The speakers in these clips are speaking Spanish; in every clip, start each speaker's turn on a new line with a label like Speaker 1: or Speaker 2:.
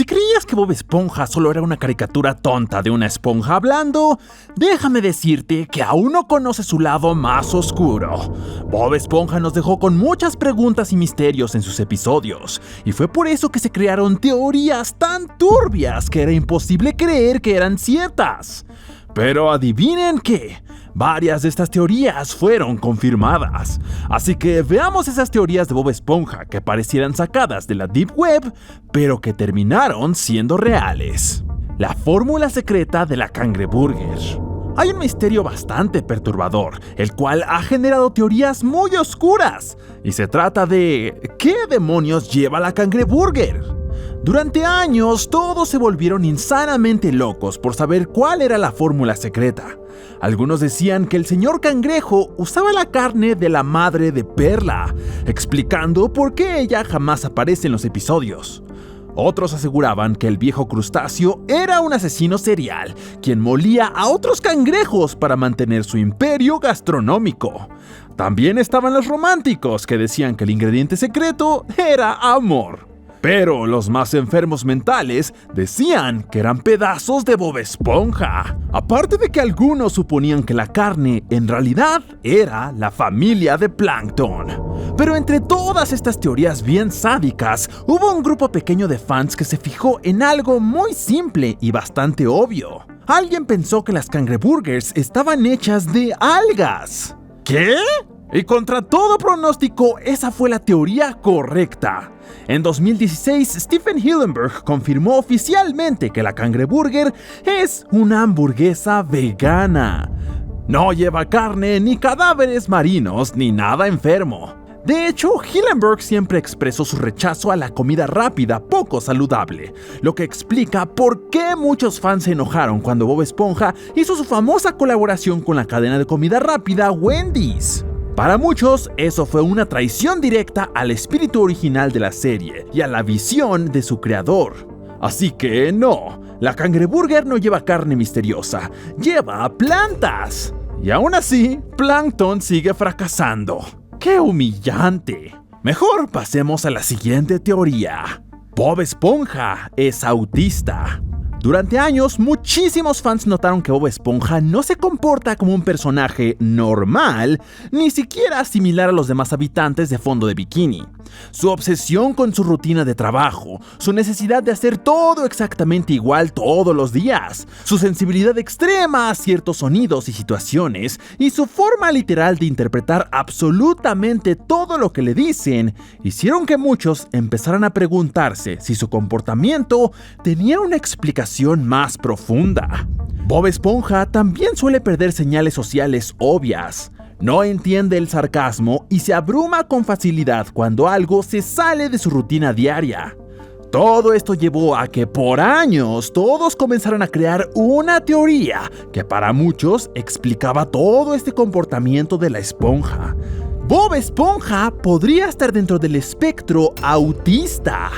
Speaker 1: Si creías que Bob Esponja solo era una caricatura tonta de una esponja hablando, déjame decirte que aún no conoces su lado más oscuro. Bob Esponja nos dejó con muchas preguntas y misterios en sus episodios, y fue por eso que se crearon teorías tan turbias que era imposible creer que eran ciertas. Pero adivinen qué, varias de estas teorías fueron confirmadas. Así que veamos esas teorías de Bob Esponja que parecieran sacadas de la Deep Web, pero que terminaron siendo reales. La fórmula secreta de la cangreburger. Hay un misterio bastante perturbador, el cual ha generado teorías muy oscuras, y se trata de ¿qué demonios lleva la cangreburger? Durante años, todos se volvieron insanamente locos por saber cuál era la fórmula secreta. Algunos decían que el señor cangrejo usaba la carne de la madre de Perla, explicando por qué ella jamás aparece en los episodios. Otros aseguraban que el viejo crustáceo era un asesino serial, quien molía a otros cangrejos para mantener su imperio gastronómico. También estaban los románticos, que decían que el ingrediente secreto era amor. Pero los más enfermos mentales decían que eran pedazos de Bob Esponja. Aparte de que algunos suponían que la carne en realidad era la familia de Plankton. Pero entre todas estas teorías bien sádicas, hubo un grupo pequeño de fans que se fijó en algo muy simple y bastante obvio. Alguien pensó que las cangreburgers estaban hechas de algas. ¿Qué? Y contra todo pronóstico, esa fue la teoría correcta. En 2016, Stephen Hillenburg confirmó oficialmente que la cangreburger es una hamburguesa vegana. No lleva carne, ni cadáveres marinos, ni nada enfermo. De hecho, Hillenburg siempre expresó su rechazo a la comida rápida poco saludable, lo que explica por qué muchos fans se enojaron cuando Bob Esponja hizo su famosa colaboración con la cadena de comida rápida Wendy's. Para muchos, eso fue una traición directa al espíritu original de la serie y a la visión de su creador. Así que no, la cangreburger no lleva carne misteriosa, lleva plantas. Y aún así, Plankton sigue fracasando. ¡Qué humillante! Mejor pasemos a la siguiente teoría. Bob Esponja es autista. Durante años, muchísimos fans notaron que Bob Esponja no se comporta como un personaje normal, ni siquiera similar a los demás habitantes de Fondo de Bikini. Su obsesión con su rutina de trabajo, su necesidad de hacer todo exactamente igual todos los días, su sensibilidad extrema a ciertos sonidos y situaciones, y su forma literal de interpretar absolutamente todo lo que le dicen, hicieron que muchos empezaran a preguntarse si su comportamiento tenía una explicación más profunda. Bob Esponja también suele perder señales sociales obvias. No entiende el sarcasmo y se abruma con facilidad cuando algo se sale de su rutina diaria. Todo esto llevó a que por años todos comenzaron a crear una teoría que para muchos explicaba todo este comportamiento de la esponja. Bob Esponja podría estar dentro del espectro autista.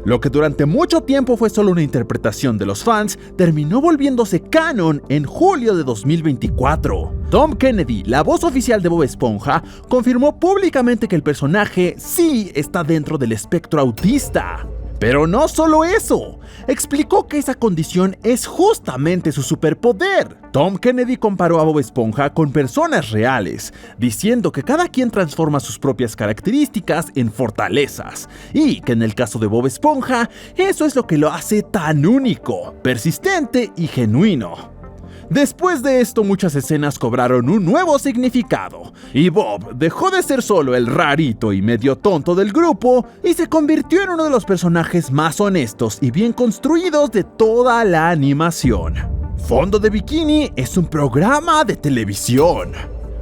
Speaker 1: Lo que durante mucho tiempo fue solo una interpretación de los fans, terminó volviéndose canon en julio de 2024. Tom Kennedy, la voz oficial de Bob Esponja, confirmó públicamente que el personaje sí está dentro del espectro autista. Pero no solo eso, explicó que esa condición es justamente su superpoder. Tom Kennedy comparó a Bob Esponja con personas reales, diciendo que cada quien transforma sus propias características en fortalezas, y que en el caso de Bob Esponja, eso es lo que lo hace tan único, persistente y genuino. Después de esto, muchas escenas cobraron un nuevo significado, y Bob dejó de ser solo el rarito y medio tonto del grupo y se convirtió en uno de los personajes más honestos y bien construidos de toda la animación. Fondo de Bikini es un programa de televisión.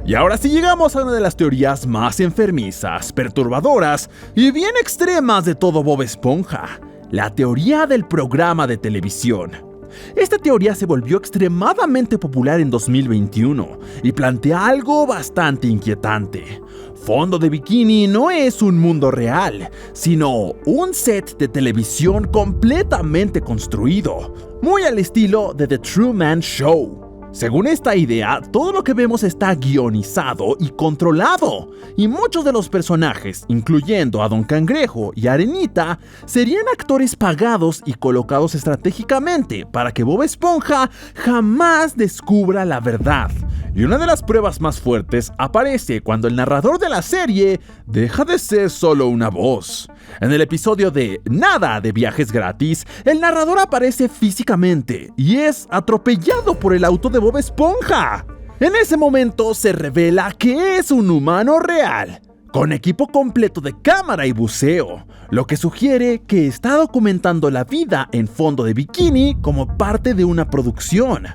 Speaker 1: Y ahora sí llegamos a una de las teorías más enfermizas, perturbadoras y bien extremas de todo Bob Esponja: la teoría del programa de televisión. Esta teoría se volvió extremadamente popular en 2021 y plantea algo bastante inquietante. Fondo de Bikini no es un mundo real, sino un set de televisión completamente construido, muy al estilo de The Truman Show. Según esta idea, todo lo que vemos está guionizado y controlado, y muchos de los personajes, incluyendo a Don Cangrejo y Arenita, serían actores pagados y colocados estratégicamente para que Bob Esponja jamás descubra la verdad. Y una de las pruebas más fuertes aparece cuando el narrador de la serie deja de ser solo una voz. En el episodio de Nada de viajes gratis, el narrador aparece físicamente y es atropellado por el auto de Bob Esponja. En ese momento se revela que es un humano real, con equipo completo de cámara y buceo, lo que sugiere que está documentando la vida en Fondo de Bikini como parte de una producción.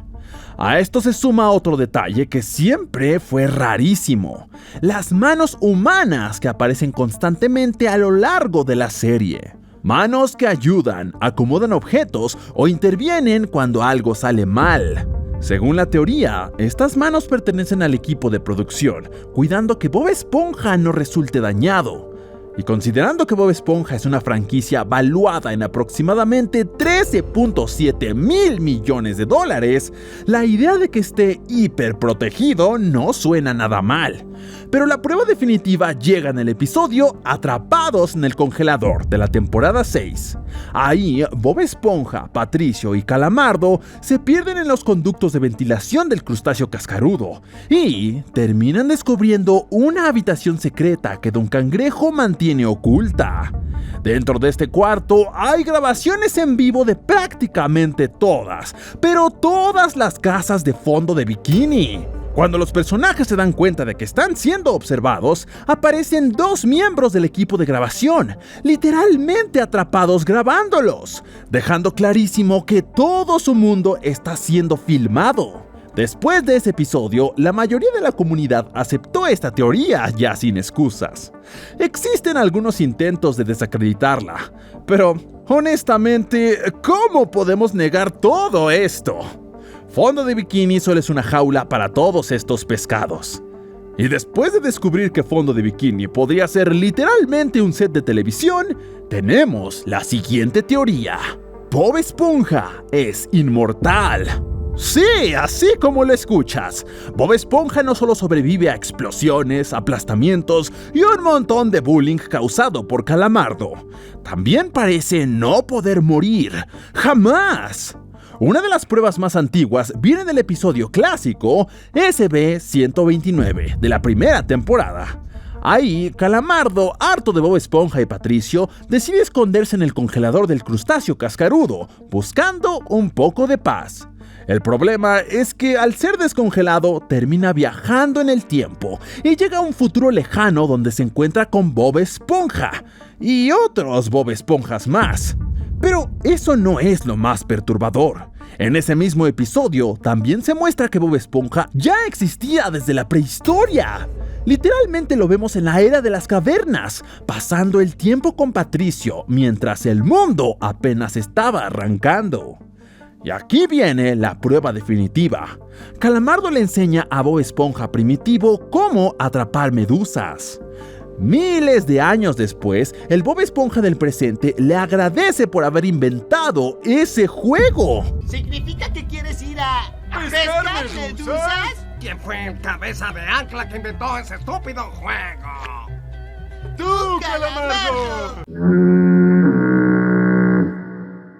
Speaker 1: A esto se suma otro detalle que siempre fue rarísimo: las manos humanas que aparecen constantemente a lo largo de la serie. Manos que ayudan, acomodan objetos o intervienen cuando algo sale mal. Según la teoría, estas manos pertenecen al equipo de producción, cuidando que Bob Esponja no resulte dañado. Y considerando que Bob Esponja es una franquicia valuada en aproximadamente 13.7 mil millones de dólares, la idea de que esté hiperprotegido no suena nada mal. Pero la prueba definitiva llega en el episodio Atrapados en el Congelador de la temporada 6. Ahí, Bob Esponja, Patricio y Calamardo se pierden en los conductos de ventilación del crustáceo cascarudo y terminan descubriendo una habitación secreta que Don Cangrejo mantiene oculta. Dentro de este cuarto hay grabaciones en vivo de prácticamente todas, pero todas las casas de Fondo de Bikini. Cuando los personajes se dan cuenta de que están siendo observados, aparecen dos miembros del equipo de grabación, literalmente atrapados grabándolos, dejando clarísimo que todo su mundo está siendo filmado. Después de ese episodio, la mayoría de la comunidad aceptó esta teoría ya sin excusas. Existen algunos intentos de desacreditarla, pero honestamente, ¿cómo podemos negar todo esto? Fondo de Bikini solo es una jaula para todos estos pescados. Y después de descubrir que Fondo de Bikini podría ser literalmente un set de televisión, tenemos la siguiente teoría: Bob Esponja es inmortal. Sí, así como lo escuchas, Bob Esponja no solo sobrevive a explosiones, aplastamientos y un montón de bullying causado por Calamardo, también parece no poder morir, jamás. Una de las pruebas más antiguas viene del episodio clásico SB-129 de la primera temporada. Ahí, Calamardo, harto de Bob Esponja y Patricio, decide esconderse en el congelador del crustáceo cascarudo, buscando un poco de paz. El problema es que al ser descongelado termina viajando en el tiempo y llega a un futuro lejano donde se encuentra con Bob Esponja y otros Bob Esponjas más. Pero eso no es lo más perturbador. En ese mismo episodio también se muestra que Bob Esponja ya existía desde la prehistoria. Literalmente lo vemos en la era de las cavernas, pasando el tiempo con Patricio mientras el mundo apenas estaba arrancando. Y aquí viene la prueba definitiva. Calamardo le enseña a Bob Esponja primitivo cómo atrapar medusas. Miles de años después, el Bob Esponja del presente le agradece por haber inventado ese juego.
Speaker 2: ¿Significa que quieres ir a pescar medusas?
Speaker 3: ¿Quién fue el cabeza de ancla que inventó ese estúpido juego?
Speaker 2: ¡Tú, Calamardo!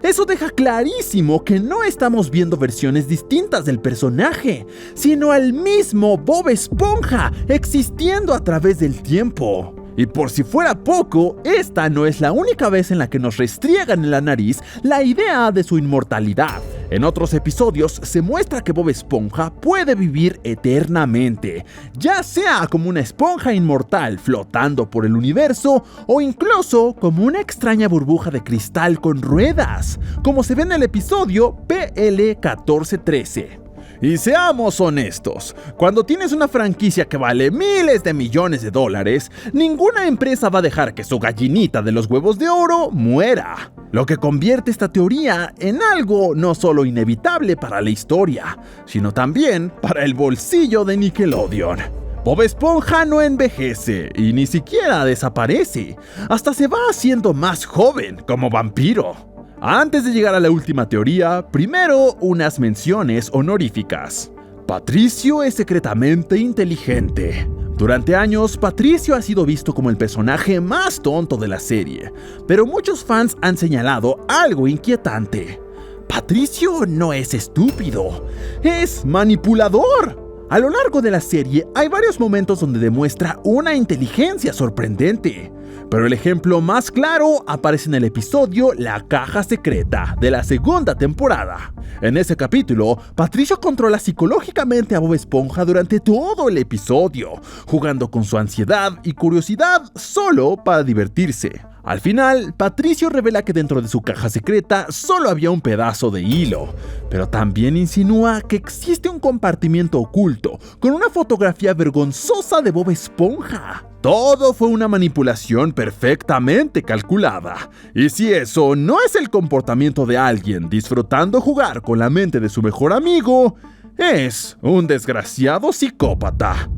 Speaker 1: Eso deja clarísimo que no estamos viendo versiones distintas del personaje, sino al mismo Bob Esponja existiendo a través del tiempo. Y por si fuera poco, esta no es la única vez en la que nos restriegan en la nariz la idea de su inmortalidad. En otros episodios se muestra que Bob Esponja puede vivir eternamente, ya sea como una esponja inmortal flotando por el universo o incluso como una extraña burbuja de cristal con ruedas, como se ve en el episodio PL1413. Y seamos honestos, cuando tienes una franquicia que vale miles de millones de dólares, ninguna empresa va a dejar que su gallinita de los huevos de oro muera. Lo que convierte esta teoría en algo no solo inevitable para la historia, sino también para el bolsillo de Nickelodeon. Bob Esponja no envejece y ni siquiera desaparece, hasta se va haciendo más joven como vampiro. Antes de llegar a la última teoría, primero unas menciones honoríficas. Patricio es secretamente inteligente. Durante años, Patricio ha sido visto como el personaje más tonto de la serie, pero muchos fans han señalado algo inquietante. Patricio no es estúpido, es manipulador. A lo largo de la serie hay varios momentos donde demuestra una inteligencia sorprendente, pero el ejemplo más claro aparece en el episodio La Caja Secreta de la segunda temporada. En ese capítulo, Patricio controla psicológicamente a Bob Esponja durante todo el episodio, jugando con su ansiedad y curiosidad solo para divertirse. Al final, Patricio revela que dentro de su caja secreta solo había un pedazo de hilo, pero también insinúa que existe un compartimiento oculto con una fotografía vergonzosa de Bob Esponja. Todo fue una manipulación perfectamente calculada. Y si eso no es el comportamiento de alguien disfrutando jugar con la mente de su mejor amigo, es un desgraciado psicópata.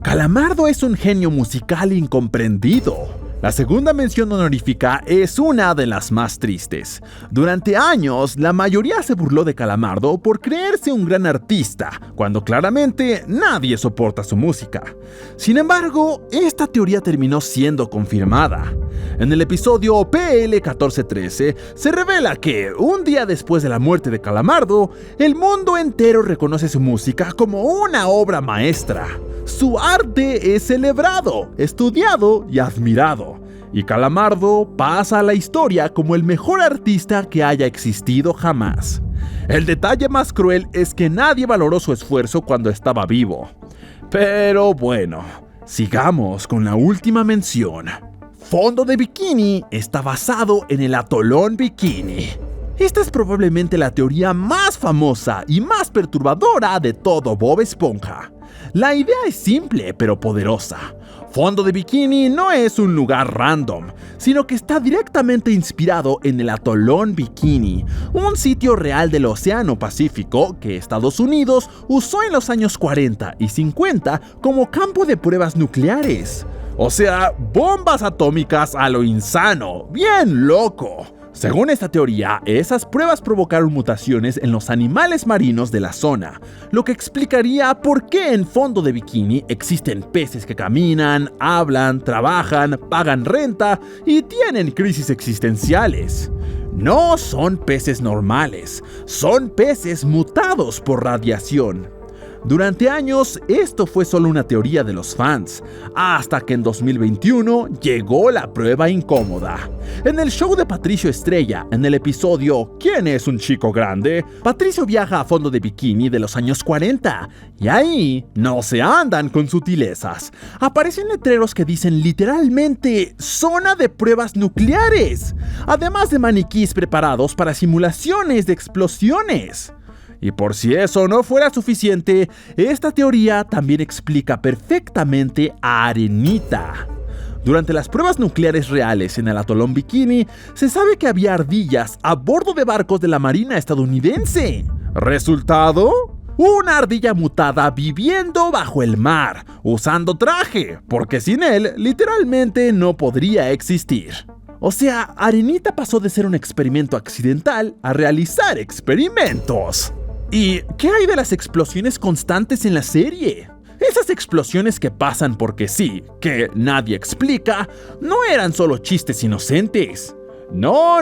Speaker 1: Calamardo es un genio musical incomprendido. La segunda mención honorífica es una de las más tristes. Durante años, la mayoría se burló de Calamardo por creerse un gran artista, cuando claramente nadie soporta su música. Sin embargo, esta teoría terminó siendo confirmada. En el episodio PL 1413 se revela que, un día después de la muerte de Calamardo, el mundo entero reconoce su música como una obra maestra. Su arte es celebrado, estudiado y admirado. Y Calamardo pasa a la historia como el mejor artista que haya existido jamás. El detalle más cruel es que nadie valoró su esfuerzo cuando estaba vivo. Pero bueno, sigamos con la última mención. Fondo de Bikini está basado en el atolón Bikini. Esta es probablemente la teoría más famosa y más perturbadora de todo Bob Esponja. La idea es simple pero poderosa. Fondo de Bikini no es un lugar random, sino que está directamente inspirado en el atolón Bikini, un sitio real del Océano Pacífico que Estados Unidos usó en los años 40 y 50 como campo de pruebas nucleares. O sea, bombas atómicas a lo insano, bien loco. Según esta teoría, esas pruebas provocaron mutaciones en los animales marinos de la zona, lo que explicaría por qué en Fondo de Bikini existen peces que caminan, hablan, trabajan, pagan renta y tienen crisis existenciales. No son peces normales, son peces mutados por radiación. Durante años, esto fue solo una teoría de los fans, hasta que en 2021 llegó la prueba incómoda. En el show de Patricio Estrella, en el episodio ¿Quién es un chico grande?, Patricio viaja a Fondo de Bikini de los años 40, y ahí no se andan con sutilezas. Aparecen letreros que dicen literalmente «Zona de pruebas nucleares», además de maniquís preparados para simulaciones de explosiones. Y por si eso no fuera suficiente, esta teoría también explica perfectamente a Arenita. Durante las pruebas nucleares reales en el atolón Bikini, se sabe que había ardillas a bordo de barcos de la Marina estadounidense. ¿Resultado? Una ardilla mutada viviendo bajo el mar, usando traje, porque sin él literalmente no podría existir. O sea, Arenita pasó de ser un experimento accidental a realizar experimentos. ¿Y qué hay de las explosiones constantes en la serie? Esas explosiones que pasan porque sí, que nadie explica, no eran solo chistes inocentes. No.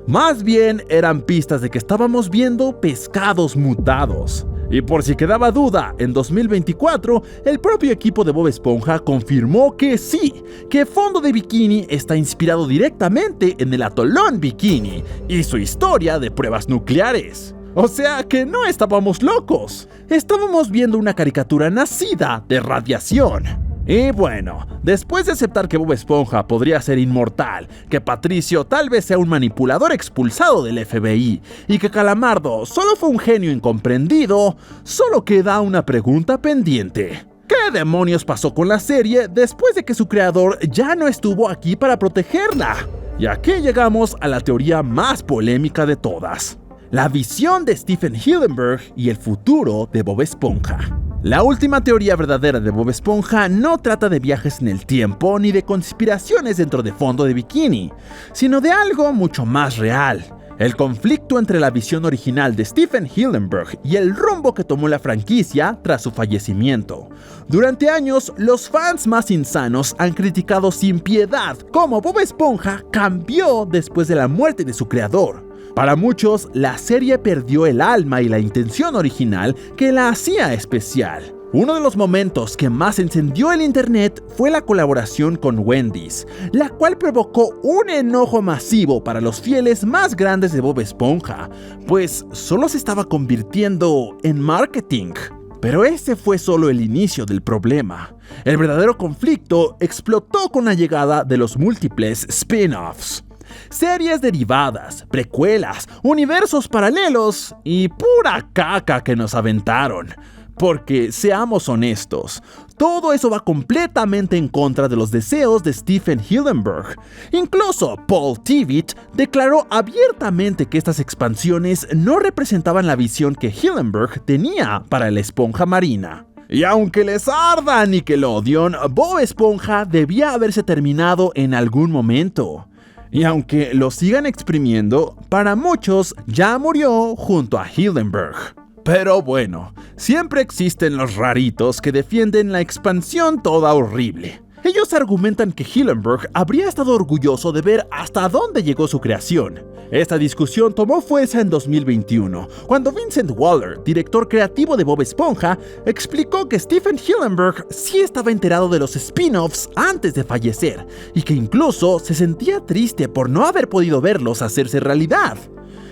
Speaker 1: Más bien eran pistas de que estábamos viendo pescados mutados. Y por si quedaba duda, en 2024, el propio equipo de Bob Esponja confirmó que sí, que Fondo de Bikini está inspirado directamente en el atolón Bikini y su historia de pruebas nucleares. O sea que no estábamos locos, estábamos viendo una caricatura nacida de radiación. Y bueno, después de aceptar que Bob Esponja podría ser inmortal, que Patricio tal vez sea un manipulador expulsado del FBI y que Calamardo solo fue un genio incomprendido, solo queda una pregunta pendiente. ¿Qué demonios pasó con la serie después de que su creador ya no estuvo aquí para protegerla? Y aquí llegamos a la teoría más polémica de todas: la visión de Stephen Hillenburg y el futuro de Bob Esponja. La última teoría verdadera de Bob Esponja no trata de viajes en el tiempo ni de conspiraciones dentro de Fondo de Bikini, sino de algo mucho más real: El conflicto entre la visión original de Stephen Hillenburg y el rumbo que tomó la franquicia tras su fallecimiento. Durante años, los fans más insanos han criticado sin piedad cómo Bob Esponja cambió después de la muerte de su creador. Para muchos, la serie perdió el alma y la intención original que la hacía especial. Uno de los momentos que más encendió el internet fue la colaboración con Wendy's, la cual provocó un enojo masivo para los fieles más grandes de Bob Esponja, pues solo se estaba convirtiendo en marketing. Pero ese fue solo el inicio del problema. El verdadero conflicto explotó con la llegada de los múltiples spin-offs. Series derivadas, precuelas, universos paralelos y pura caca que nos aventaron. Porque, seamos honestos, todo eso va completamente en contra de los deseos de Stephen Hillenburg. Incluso Paul Tibbitt declaró abiertamente que estas expansiones no representaban la visión que Hillenburg tenía para la esponja marina. Y aunque les arda a Nickelodeon, Bob Esponja debía haberse terminado en algún momento. Y aunque lo sigan exprimiendo, para muchos ya murió junto a Hillenburg. Pero bueno, siempre existen los raritos que defienden la expansión toda horrible. Ellos argumentan que Hillenburg habría estado orgulloso de ver hasta dónde llegó su creación. Esta discusión tomó fuerza en 2021, cuando Vincent Waller, director creativo de Bob Esponja, explicó que Stephen Hillenburg sí estaba enterado de los spin-offs antes de fallecer, y que incluso se sentía triste por no haber podido verlos hacerse realidad.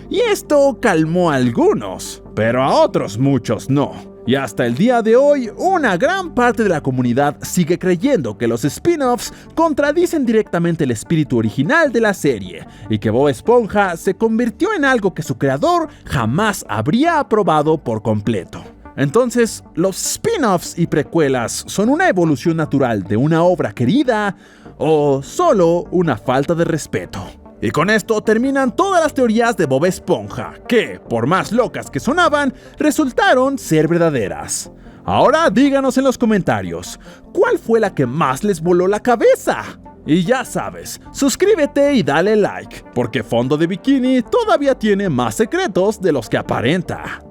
Speaker 1: Y esto calmó a algunos, pero a otros muchos no. Y hasta el día de hoy, una gran parte de la comunidad sigue creyendo que los spin-offs contradicen directamente el espíritu original de la serie, y que Bob Esponja se convirtió en algo que su creador jamás habría aprobado por completo. Entonces, ¿los spin-offs y precuelas son una evolución natural de una obra querida o solo una falta de respeto? Y con esto terminan todas las teorías de Bob Esponja, que, por más locas que sonaban, resultaron ser verdaderas. Ahora díganos en los comentarios, ¿cuál fue la que más les voló la cabeza? Y ya sabes, suscríbete y dale like, porque Fondo de Bikini todavía tiene más secretos de los que aparenta.